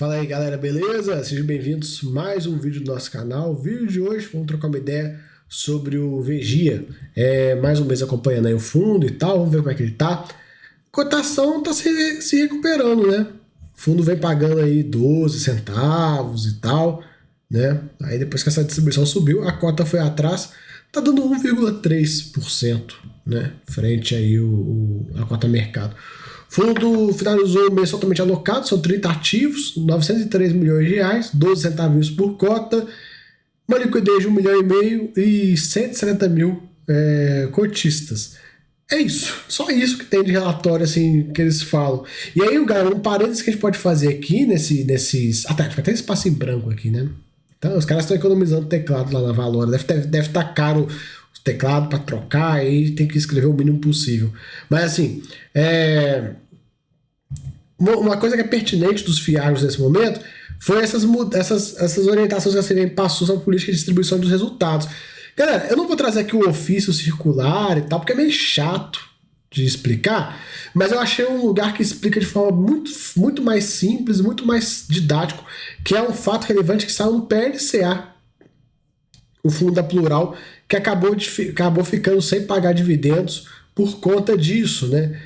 Fala aí galera, beleza? Sejam bem-vindos a mais um vídeo do nosso canal. O vídeo de hoje vamos trocar uma ideia sobre o Vegia. Mais um mês acompanhando aí o fundo e tal, vamos ver como é que ele tá. A cotação tá se recuperando, né? O fundo vem pagando aí 12 centavos e tal, né? Aí depois que essa distribuição subiu, a cota foi atrás, tá dando 1,3%, né? Frente aí a cota mercado. O fundo finalizou o mês totalmente alocado, são 30 ativos, 903 milhões de reais, 12 centavos por cota, uma liquidez de 1,5 milhão e 170 mil cotistas. É isso, só isso que tem de relatório assim que eles falam. E aí, galera, um parênteses que a gente pode fazer aqui nesses. Tá, fica até espaço em branco aqui, né? Então, os caras estão economizando teclado lá na Valora, deve estar caro o teclado para trocar, aí tem que escrever o mínimo possível. Mas assim, uma coisa que é pertinente dos FIAGs nesse momento foi essas orientações que a CVM passou sobre política de distribuição dos resultados. Galera, eu não vou trazer aqui o ofício circular e tal, porque é meio chato de explicar, mas eu achei um lugar que explica de forma muito mais simples, muito mais didático, que é um fato relevante que saiu no PLCA, o fundo da Plural, que acabou ficando sem pagar dividendos por conta disso, né?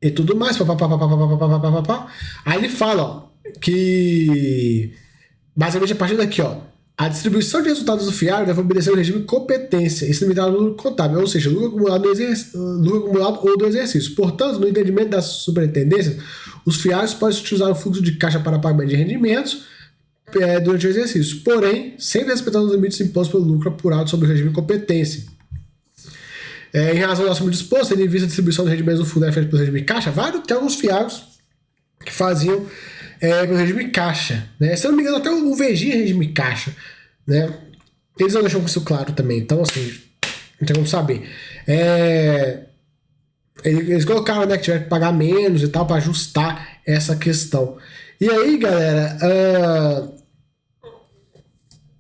E tudo mais. Aí ele fala, ó, que basicamente a partir daqui, ó, a distribuição de resultados do FIAG deve obedecer ao regime de competência, isso limitado ao lucro contábil, ou seja, lucro acumulado ou do exercício. Portanto, no entendimento das superintendências, os FIAGs podem utilizar o fluxo de caixa para pagamento de rendimentos durante o exercício, porém, sempre respeitando os limites impostos pelo lucro apurado sobre o regime de competência. Em razão do assunto disposto, tendo em vista a distribuição de rendimentos do fundo feita pelo regime de caixa, tem alguns FIAGs que faziam pelo regime de caixa, né? Se eu não me engano, até o Vegia é regime de caixa, né? Eles não deixam isso claro também, então assim, não tem como saber. Eles colocaram, né, que tiveram que pagar menos e tal para ajustar essa questão. E aí, galera,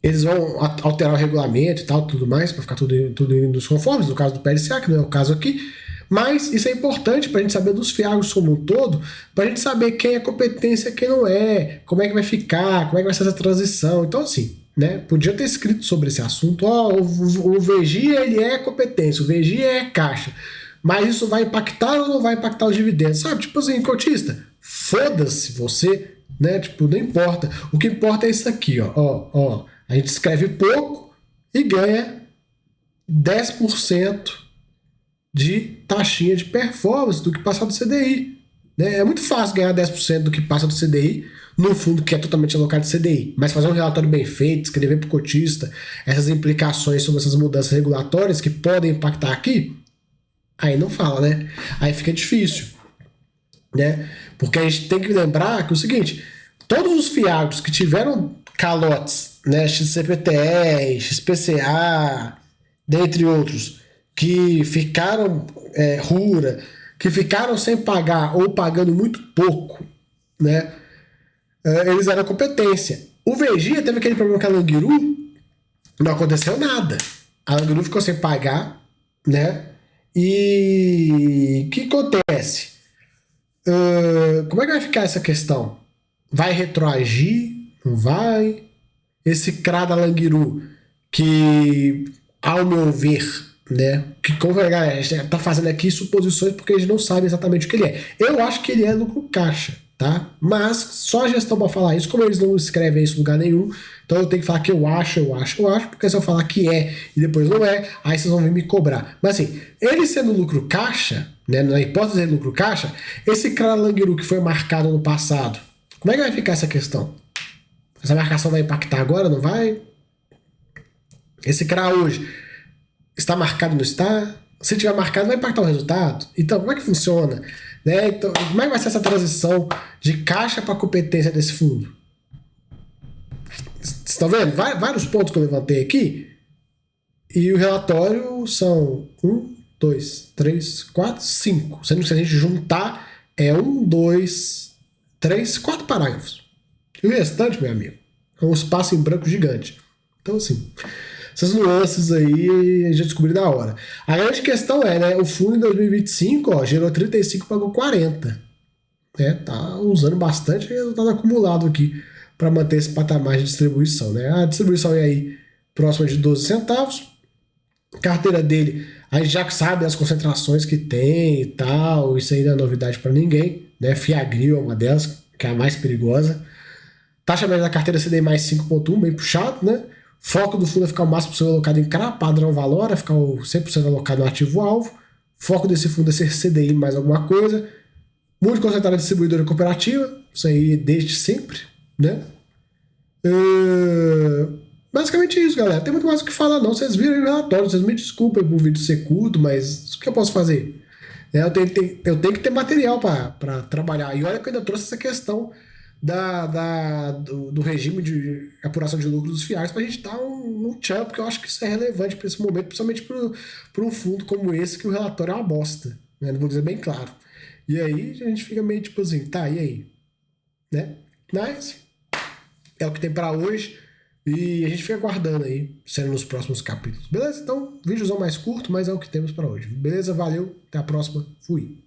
eles vão alterar o regulamento e tal, tudo mais, para ficar tudo indo nos conformes, no caso do PLCA, que não é o caso aqui. Mas isso é importante para a gente saber dos FIAGs como um todo, para a gente saber quem é competência e quem não é, como é que vai ficar, como é que vai ser essa transição. Então, assim, né, podia ter escrito sobre esse assunto, o Vegia ele é competência, o Vegia é caixa, mas isso vai impactar ou não vai impactar os dividendos? Sabe, tipo assim, cotista, foda-se você, né, tipo, não importa. O que importa é isso aqui, ó. A gente escreve pouco e ganha 10% de taxinha de performance do que passa do CDI. Né? É muito fácil ganhar 10% do que passa do CDI num fundo que é totalmente alocado de CDI. Mas fazer um relatório bem feito, escrever para o cotista essas implicações sobre essas mudanças regulatórias que podem impactar aqui, aí não fala, né? Aí fica difícil. Né? Porque a gente tem que lembrar que é o seguinte, todos os FIAGs que tiveram calotes, né, XCPTE, XPCA, dentre outros, que ficaram RURA, que ficaram sem pagar ou pagando muito pouco, né, eles eram competência. O Vegia teve aquele problema com a Langiru, não aconteceu nada. A Langiru ficou sem pagar, né, e o que acontece? Como é que vai ficar essa questão? Vai retroagir? Não vai? Esse CRA da Langiru, que, ao meu ver, né, que como a galera tá fazendo aqui suposições porque eles não sabem exatamente o que ele é. Eu acho que ele é lucro caixa, tá? Mas só a gestão para falar isso, como eles não escrevem isso em lugar nenhum, então eu tenho que falar que eu acho, porque se eu falar que é e depois não é, aí vocês vão vir me cobrar. Mas assim, ele sendo lucro caixa, né, na hipótese de lucro caixa, esse CRA da Langiru que foi marcado no passado, como é que vai ficar essa questão? Essa marcação vai impactar agora, não vai? Esse CRA hoje está marcado, não está? Se tiver marcado, vai impactar o resultado? Então, como é que funciona? Né? Então, como é que vai ser essa transição de caixa para competência desse fundo? Vocês estão vendo? Vários pontos que eu levantei aqui. E o relatório são 1, 2, 3, 4, 5. Sendo que se a gente juntar, é 1, 2, 3, 4 parágrafos. E o restante, meu amigo, é um espaço em branco gigante. Então, assim, essas nuances aí a gente descobriu na hora. A grande questão é, né, o fundo em 2025, ó, gerou 35, pagou 40. né? Tá usando bastante resultado acumulado aqui para manter esse patamar de distribuição, né? A distribuição é aí próxima de 12 centavos. Carteira dele, a gente já sabe as concentrações que tem e tal, isso aí não é novidade para ninguém, né? Fiagril é uma delas, que é a mais perigosa. Taxa média da carteira CDI mais 5,1, bem puxado, né? Foco do fundo é ficar o máximo possível alocado em CRA, padrão valor, é ficar o 100% alocado no ativo-alvo. Foco desse fundo é ser CDI mais alguma coisa. Muito concentrado em distribuidora cooperativa, isso aí desde sempre, né? Basicamente isso, galera. Tem muito mais o que falar, não. Vocês viram aí o relatório, vocês me desculpem por o vídeo ser curto, mas o que eu posso fazer? Eu tenho que ter material para trabalhar. E olha que eu ainda trouxe essa questão do regime de apuração de lucros dos FIAs para a gente dar um tchan, porque eu acho que isso é relevante para esse momento, principalmente para um fundo como esse, que o relatório é uma bosta. Né? Não vou dizer bem claro. E aí a gente fica meio tipo assim, tá, e aí? Né? Mas é o que tem para hoje. E a gente fica aguardando aí, sendo nos próximos capítulos. Beleza? Então, vídeozão mais curto, mas é o que temos para hoje. Beleza? Valeu, até a próxima. Fui.